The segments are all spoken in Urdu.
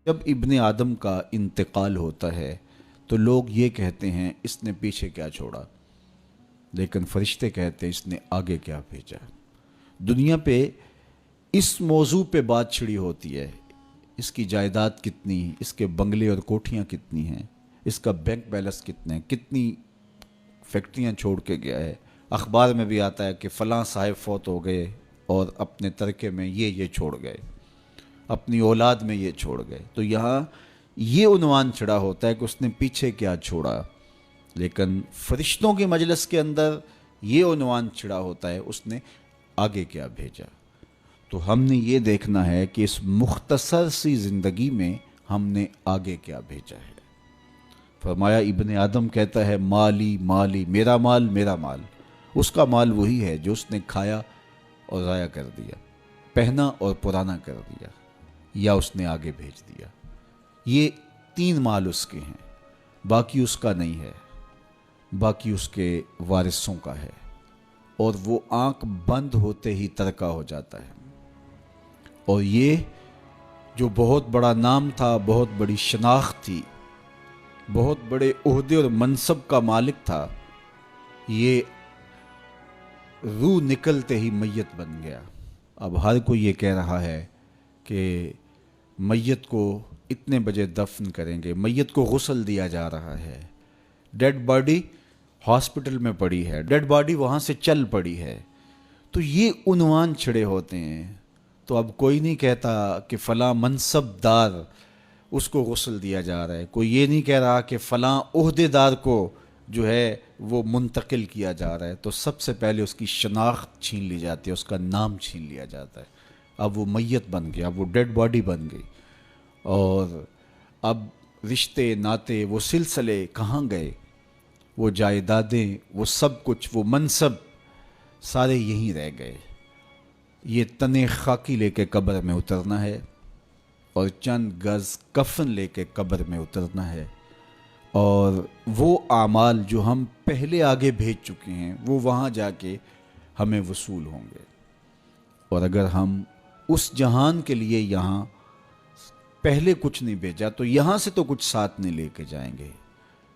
جب ابن آدم کا انتقال ہوتا ہے تو لوگ یہ کہتے ہیں اس نے پیچھے کیا چھوڑا، لیکن فرشتے کہتے ہیں اس نے آگے کیا بھیجا۔ دنیا پہ اس موضوع پہ بات چھڑی ہوتی ہے، اس کی جائیداد کتنی، اس کے بنگلے اور کوٹھیاں کتنی ہیں، اس کا بینک بیلنس کتنے ہیں، کتنی فیکٹریاں چھوڑ کے گیا ہے۔ اخبار میں بھی آتا ہے کہ فلاں صاحب فوت ہو گئے اور اپنے ترکے میں یہ چھوڑ گئے، اپنی اولاد میں یہ چھوڑ گئے۔ تو یہاں یہ عنوان چڑھا ہوتا ہے کہ اس نے پیچھے کیا چھوڑا، لیکن فرشتوں کے مجلس کے اندر یہ عنوان چڑھا ہوتا ہے اس نے آگے کیا بھیجا۔ تو ہم نے یہ دیکھنا ہے کہ اس مختصر سی زندگی میں ہم نے آگے کیا بھیجا ہے۔ فرمایا ابن آدم کہتا ہے مالی مالی، میرا مال میرا مال۔ اس کا مال وہی ہے جو اس نے کھایا اور ضائع کر دیا، پہنا اور پرانا کر دیا، یا اس نے آگے بھیج دیا۔ یہ 3 مال اس کے ہیں، باقی اس کا نہیں ہے، باقی اس کے وارثوں کا ہے، اور وہ آنکھ بند ہوتے ہی ترکہ ہو جاتا ہے۔ اور یہ جو بہت بڑا نام تھا، بہت بڑی شناخت تھی، بہت بڑے عہدے اور منصب کا مالک تھا، یہ روح نکلتے ہی میت بن گیا۔ اب ہر کوئی یہ کہہ رہا ہے کہ میت کو اتنے بجے دفن کریں گے، میت کو غسل دیا جا رہا ہے، ڈیڈ باڈی ہاسپٹل میں پڑی ہے، ڈیڈ باڈی وہاں سے چل پڑی ہے۔ تو یہ عنوان چھڑے ہوتے ہیں۔ تو اب کوئی نہیں کہتا کہ فلاں منصب دار اس کو غسل دیا جا رہا ہے، کوئی یہ نہیں کہہ رہا کہ فلاں عہدے دار کو جو ہے وہ منتقل کیا جا رہا ہے۔ تو سب سے پہلے اس کی شناخت چھین لی جاتی ہے، اس کا نام چھین لیا جاتا ہے۔ اب وہ میت بن گیا، اب وہ ڈیڈ باڈی بن گئی، اور اب رشتے ناتے وہ سلسلے کہاں گئے، وہ جائیدادیں، وہ سب کچھ، وہ منصب سارے یہیں رہ گئے۔ یہ تنے خاکی لے کے قبر میں اترنا ہے، اور چند گز کفن لے کے قبر میں اترنا ہے، اور وہ اعمال جو ہم پہلے آگے بھیج چکے ہیں وہ وہاں جا کے ہمیں وصول ہوں گے۔ اور اگر ہم اس جہان کے لیے یہاں پہلے کچھ نہیں بھیجا تو یہاں سے تو کچھ ساتھ نہیں لے کے جائیں گے۔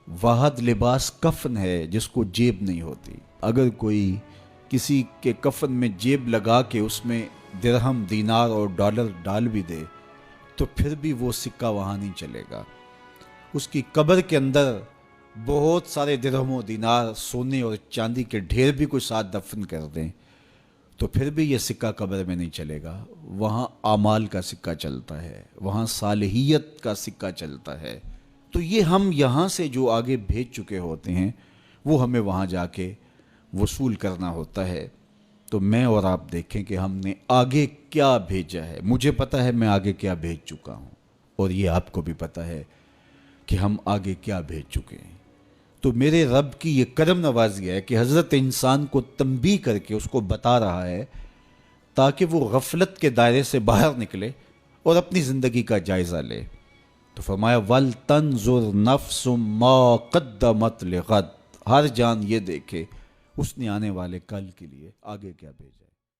واحد لباس کفن ہے جس کو جیب نہیں ہوتی۔ اگر کوئی کسی کے کفن میں جیب لگا کے اس میں درہم، دینار اور ڈالر ڈال بھی دے تو پھر بھی وہ سکہ وہاں نہیں چلے گا۔ اس کی قبر کے اندر بہت سارے درہم و دینار، سونے اور چاندی کے ڈھیر بھی کوئی ساتھ دفن کر دیں تو پھر بھی یہ سکہ قبر میں نہیں چلے گا۔ وہاں اعمال کا سکہ چلتا ہے، وہاں صالحیت کا سکہ چلتا ہے۔ تو یہ ہم یہاں سے جو آگے بھیج چکے ہوتے ہیں وہ ہمیں وہاں جا کے وصول کرنا ہوتا ہے۔ تو میں اور آپ دیکھیں کہ ہم نے آگے کیا بھیجا ہے۔ مجھے پتہ ہے میں آگے کیا بھیج چکا ہوں، اور یہ آپ کو بھی پتہ ہے کہ ہم آگے کیا بھیج چکے ہیں۔ تو میرے رب کی یہ کرم نوازی ہے کہ حضرت انسان کو تنبیہ کر کے اس کو بتا رہا ہے تاکہ وہ غفلت کے دائرے سے باہر نکلے اور اپنی زندگی کا جائزہ لے۔ تو فرمایا وَلْتَنْظُرْ نَفْسٌ مَا قَدَّمَتْ لِغَدٍ، ہر جان یہ دیکھے اس نے آنے والے کل کے لیے آگے کیا بھیجا۔